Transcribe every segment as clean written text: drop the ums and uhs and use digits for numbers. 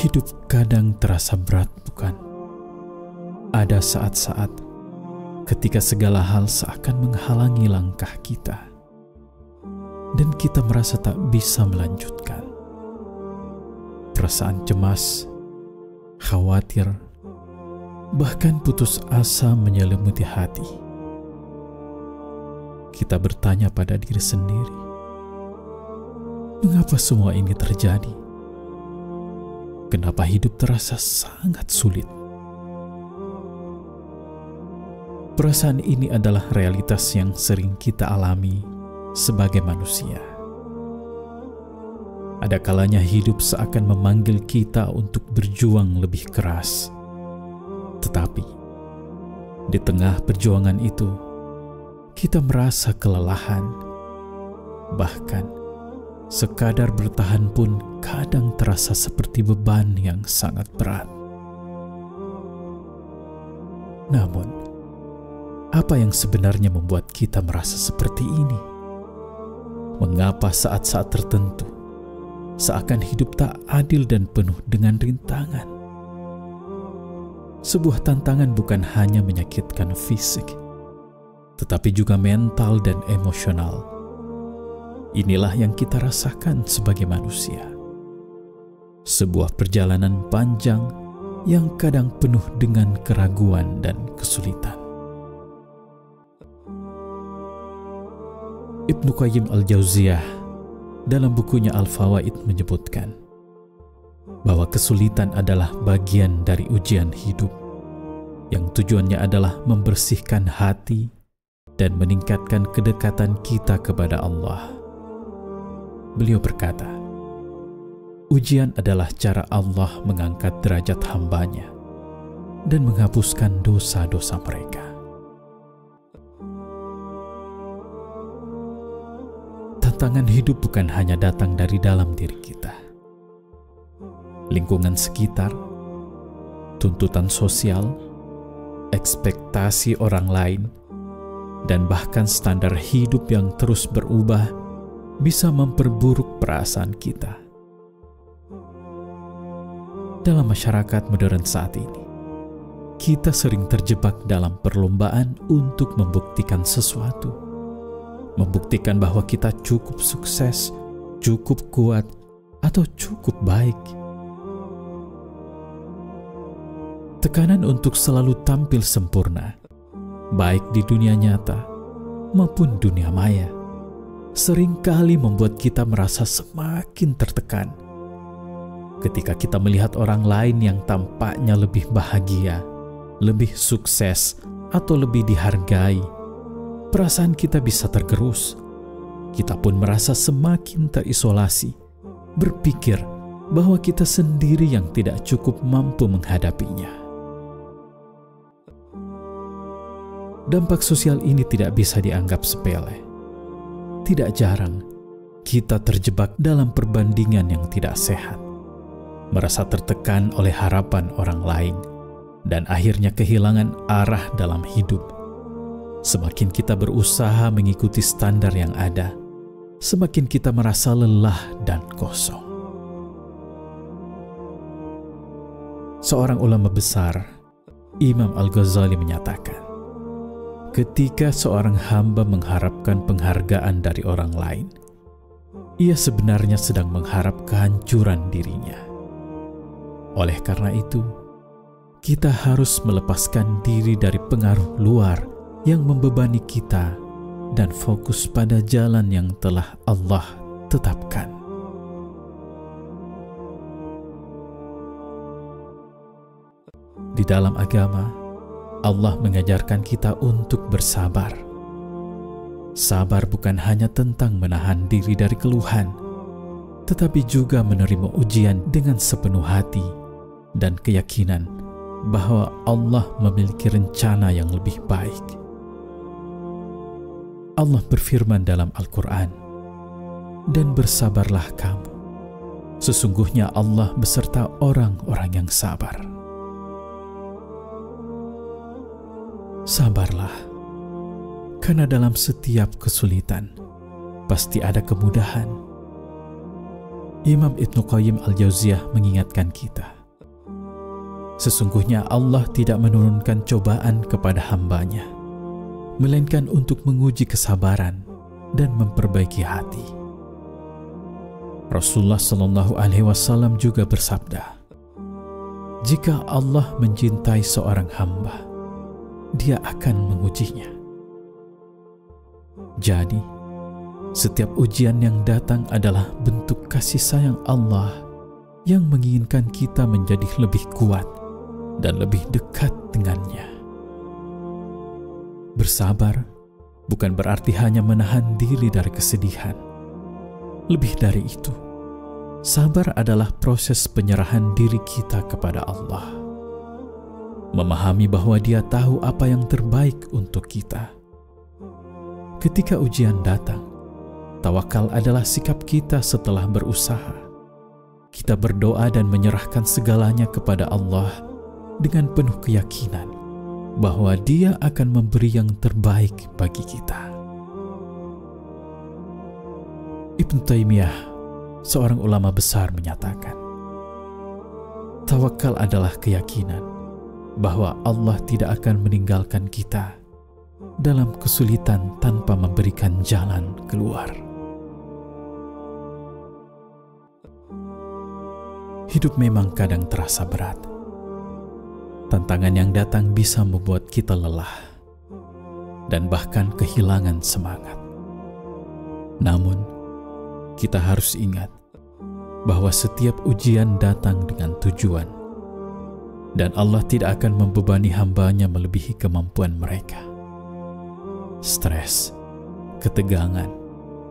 Hidup kadang terasa berat, bukan? Ada saat-saat ketika segala hal seakan menghalangi langkah kita, dan kita merasa tak bisa melanjutkan. Perasaan cemas, khawatir, bahkan putus asa menyelimuti hati. Kita bertanya pada diri sendiri, mengapa semua ini terjadi? Kenapa hidup terasa sangat sulit? Perasaan ini adalah realitas yang sering kita alami sebagai manusia. Ada kalanya hidup seakan memanggil kita untuk berjuang lebih keras. Tetapi di tengah perjuangan itu, kita merasa kelelahan. Bahkan sekadar bertahan pun kadang terasa seperti beban yang sangat berat. Namun, apa yang sebenarnya membuat kita merasa seperti ini? Mengapa saat-saat tertentu seakan hidup tak adil dan penuh dengan rintangan? Sebuah tantangan bukan hanya menyakitkan fisik, tetapi juga mental dan emosional. Inilah yang kita rasakan sebagai manusia. Sebuah perjalanan panjang yang kadang penuh dengan keraguan dan kesulitan. Ibnu Qayyim al-Jauziyah dalam bukunya Al-Fawaid menyebutkan bahwa kesulitan adalah bagian dari ujian hidup yang tujuannya adalah membersihkan hati dan meningkatkan kedekatan kita kepada Allah. Beliau berkata, ujian adalah cara Allah mengangkat derajat hambanya dan menghapuskan dosa-dosa mereka. Tantangan hidup bukan hanya datang dari dalam diri kita. Lingkungan sekitar, tuntutan sosial, ekspektasi orang lain, dan bahkan standar hidup yang terus berubah bisa memperburuk perasaan kita. Dalam masyarakat modern saat ini, kita sering terjebak dalam perlombaan untuk membuktikan sesuatu. Membuktikan bahwa kita cukup sukses, cukup kuat, atau cukup baik. Tekanan untuk selalu tampil sempurna, baik di dunia nyata maupun dunia maya, seringkali membuat kita merasa semakin tertekan. Ketika kita melihat orang lain yang tampaknya lebih bahagia, lebih sukses, atau lebih dihargai, perasaan kita bisa tergerus. Kita pun merasa semakin terisolasi, berpikir bahwa kita sendiri yang tidak cukup mampu menghadapinya. Dampak sosial ini tidak bisa dianggap sepele. Tidak jarang kita terjebak dalam perbandingan yang tidak sehat, merasa tertekan oleh harapan orang lain, dan akhirnya kehilangan arah dalam hidup. Semakin kita berusaha mengikuti standar yang ada, semakin kita merasa lelah dan kosong. Seorang ulama besar, Imam Al-Ghazali, menyatakan, ketika seorang hamba mengharapkan penghargaan dari orang lain, ia sebenarnya sedang mengharap kehancuran dirinya. Oleh karena itu, kita harus melepaskan diri dari pengaruh luar yang membebani kita dan fokus pada jalan yang telah Allah tetapkan. Di dalam agama, Allah mengajarkan kita untuk bersabar. Sabar bukan hanya tentang menahan diri dari keluhan, tetapi juga menerima ujian dengan sepenuh hati dan keyakinan bahwa Allah memiliki rencana yang lebih baik. Allah berfirman dalam Al-Quran, "Dan bersabarlah kamu, sesungguhnya Allah beserta orang-orang yang sabar." Sabarlah, karena dalam setiap kesulitan pasti ada kemudahan. Imam Ibnu Qayyim al-Jauziyah mengingatkan kita Sesungguhnya Allah tidak menurunkan cobaan kepada hamba-Nya, melainkan untuk menguji kesabaran dan memperbaiki hati. Rasulullah Shallallahu Alaihi Wasallam juga bersabda, jika Allah mencintai seorang hamba, Dia akan mengujinya. Jadi, setiap ujian yang datang adalah bentuk kasih sayang Allah yang menginginkan kita menjadi lebih kuat dan lebih dekat dengannya. Bersabar bukan berarti hanya menahan diri dari kesedihan. Lebih dari itu, sabar adalah proses penyerahan diri kita kepada Allah. Memahami bahwa Dia tahu apa yang terbaik untuk kita. Ketika ujian datang, tawakal adalah sikap kita setelah berusaha. Kita berdoa dan menyerahkan segalanya kepada Allah dengan penuh keyakinan bahwa Dia akan memberi yang terbaik bagi kita. Ibnu Taimiyah, seorang ulama besar, menyatakan, tawakal adalah keyakinan bahwa Allah tidak akan meninggalkan kita dalam kesulitan tanpa memberikan jalan keluar. Hidup memang kadang terasa berat. Tantangan yang datang bisa membuat kita lelah dan bahkan kehilangan semangat. Namun, kita harus ingat bahwa setiap ujian datang dengan tujuan, dan Allah tidak akan membebani hamba-Nya melebihi kemampuan mereka. Stres, ketegangan,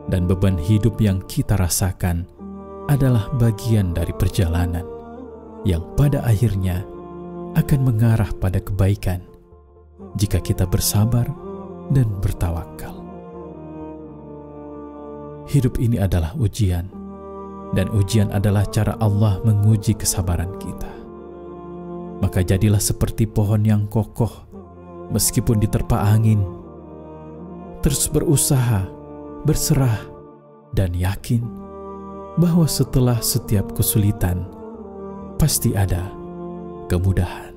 dan beban hidup yang kita rasakan adalah bagian dari perjalanan yang pada akhirnya akan mengarah pada kebaikan jika kita bersabar dan bertawakal. Hidup ini adalah ujian, dan ujian adalah cara Allah menguji kesabaran kita. Maka jadilah seperti pohon yang kokoh meskipun diterpa angin. Terus berusaha, berserah, dan yakin bahwa setelah setiap kesulitan pasti ada kemudahan.